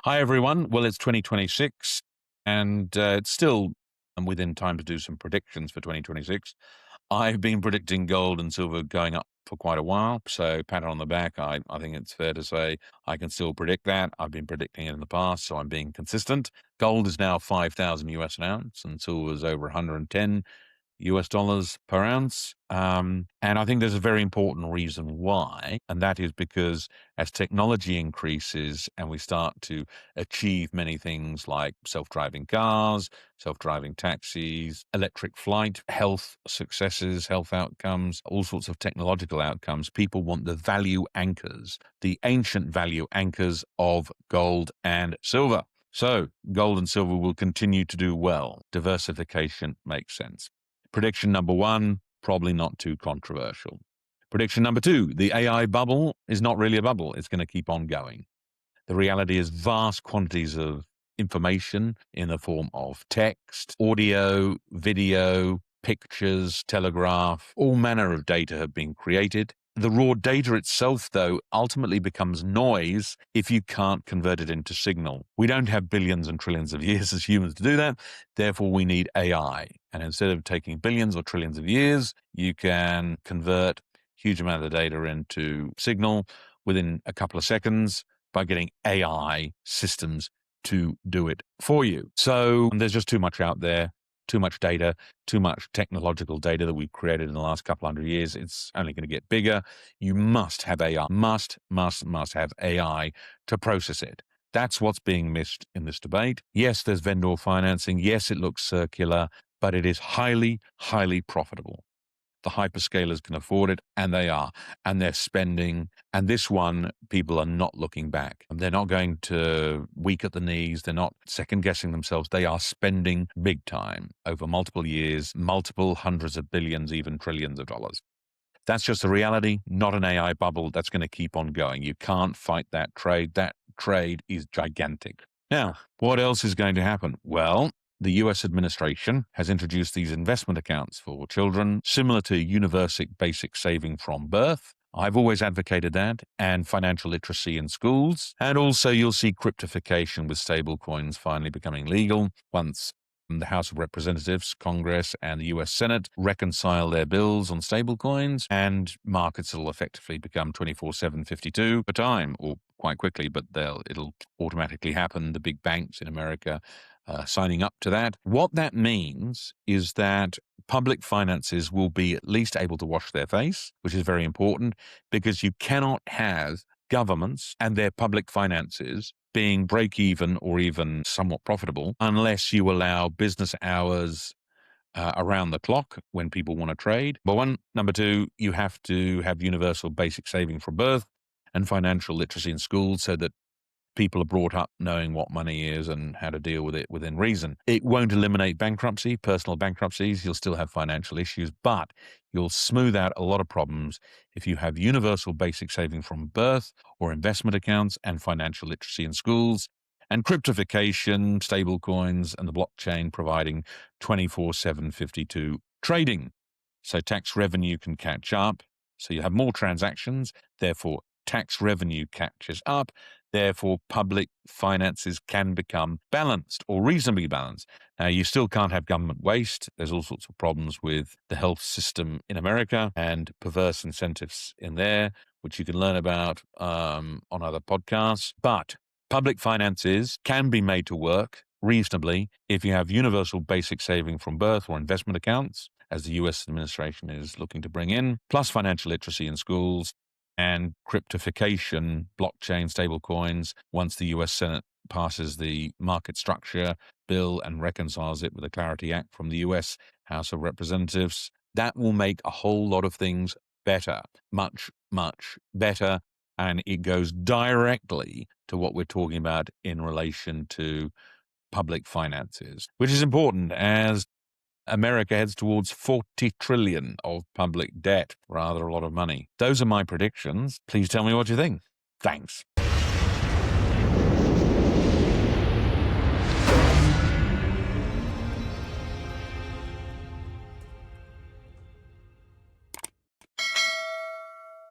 Hi, everyone. Well, it's 2026, and it's still within time to do some predictions for 2026. I've been predicting gold and silver going up for quite a while, so pat on the back. I think it's fair to say I can still predict that. I've been predicting it in the past, so I'm being consistent. Gold is now 5,000 US an ounce, and silver is over 110 US dollars per ounce. And I think there's a very important reason why, and that is because as technology increases and we start to achieve many things like self-driving cars, self-driving taxis, electric flight, health successes, health outcomes, all sorts of technological outcomes, people want the value anchors, the ancient value anchors of gold and silver. So gold and silver will continue to do well. Diversification makes sense. Prediction number one, probably not too controversial. Prediction number two, the AI bubble is not really a bubble. It's going to keep on going. The reality is vast quantities of information in the form of text, audio, video, pictures, telegraph, all manner of data have been created. The raw data itself, though, ultimately becomes noise if you can't convert it into signal. We don't have billions and trillions of years as humans to do that. Therefore, we need AI. And instead of taking billions or trillions of years, you can convert huge amount of data into signal within a couple of seconds by getting AI systems to do it for you. So there's just too much out there, too much data, too much technological data that we've created in the last couple hundred years. It's only going to get bigger. You must have AI, must have AI to process it. That's what's being missed in this debate. Yes, there's vendor financing. Yes, it looks circular, but it is highly, highly profitable. The hyperscalers can afford it, and they are, and they're spending. And this one, people are not looking back. They're not going to weak at the knees. They're not second guessing themselves. They are spending big time over multiple years, multiple hundreds of billions, even trillions of dollars. That's just the reality, not an AI bubble. That's going to keep on going. You can't fight that trade. That trade is gigantic. Now, what else is going to happen? Well, the US administration has introduced these investment accounts for children, similar to universal basic saving from birth. I've always advocated that, and financial literacy in schools. And also you'll see cryptification with stablecoins finally becoming legal once the House of Representatives, Congress, and the US Senate reconcile their bills on stablecoins, and markets will effectively become 24/7, 52 per time, or quite quickly, but it'll automatically happen. The big banks in America signing up to that. What that means is that public finances will be at least able to wash their face, which is very important, because you cannot have governments and their public finances being break even or even somewhat profitable unless you allow business hours around the clock when people want to trade. But one, number two, you have to have universal basic saving from birth and financial literacy in schools so that people are brought up knowing what money is and how to deal with it within reason. It won't eliminate bankruptcy, personal bankruptcies. You'll still have financial issues, but you'll smooth out a lot of problems if you have universal basic saving from birth or investment accounts and financial literacy in schools, and cryptification, stablecoins, and the blockchain providing 24/7, 52 trading. So tax revenue can catch up. So you have more transactions, therefore tax revenue catches up. Therefore, public finances can become balanced or reasonably balanced. Now, you still can't have government waste. There's all sorts of problems with the health system in America and perverse incentives in there, which you can learn about on other podcasts. But public finances can be made to work reasonably if you have universal basic saving from birth or investment accounts, as the US administration is looking to bring in, plus financial literacy in schools, and cryptification, blockchain, stablecoins, once the US Senate passes the market structure bill and reconciles it with the Clarity Act from the US House of Representatives. That will make a whole lot of things better, much, much better. And it goes directly to what we're talking about in relation to public finances, which is important as America heads towards 40 trillion of public debt, rather a lot of money. Those are my predictions. Please tell me what you think. Thanks.